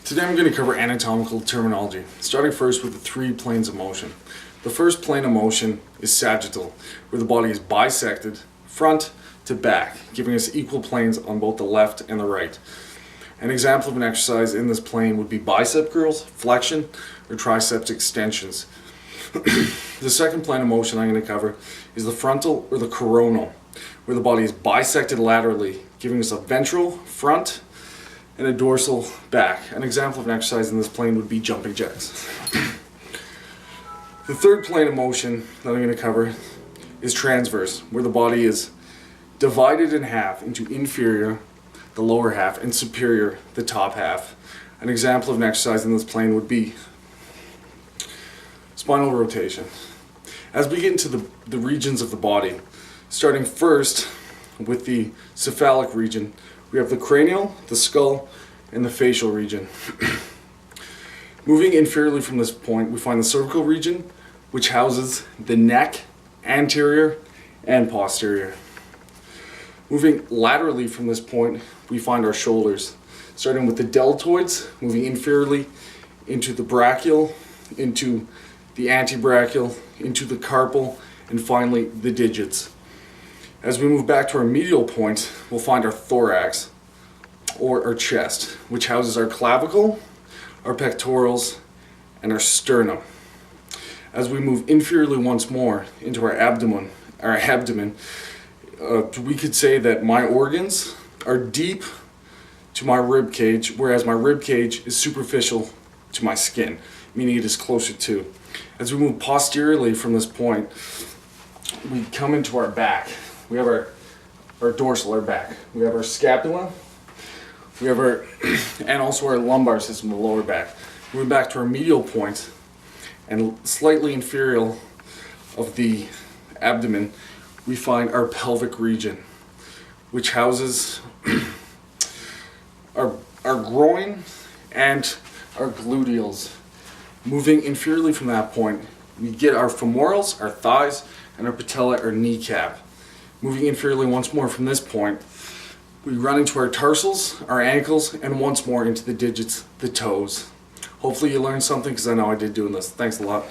Today I'm going to cover anatomical terminology, starting first with the 3 planes of motion. The first plane of motion is sagittal, where the body is bisected front to back, giving us equal planes on both the left and the right. An example of an exercise in this plane would be bicep curls, flexion, or triceps extensions. The second plane of motion I'm going to cover is the frontal or the coronal, where the body is bisected laterally, giving us a ventral front and a dorsal back. An example of an exercise in this plane would be jumping jacks. The third plane of motion that I'm going to cover is transverse, where the body is divided in half into inferior, the lower half, and superior, the top half. An example of an exercise in this plane would be spinal rotation. As we get into the regions of the body, starting first with the cephalic region, we have the cranial, the skull, and the facial region. Moving inferiorly from this point, we find the cervical region, which houses the neck, anterior and posterior. Moving laterally from this point, we find our shoulders, starting with the deltoids, moving inferiorly into the brachial, into the antebrachial, into the carpal, and finally the digits. As we move back to our medial point, we'll find our thorax, or our chest, which houses our clavicle, our pectorals, and our sternum. As we move inferiorly once more into our abdomen, we could say that my organs are deep to my rib cage, whereas my rib cage is superficial to my skin, meaning it is closer to. As we move posteriorly from this point, we come into our back. We have our dorsal, our back. We have our scapula. We have and also our lumbar system, the lower back. Moving back to our medial point, and slightly inferior of the abdomen, we find our pelvic region, which houses our groin and our gluteals. Moving inferiorly from that point, we get our femorals, our thighs, and our patella, our kneecap. Moving inferiorly once more from this point, we run into our tarsals, our ankles, and once more into the digits, the toes. Hopefully you learned something, because I know I did doing this. Thanks a lot.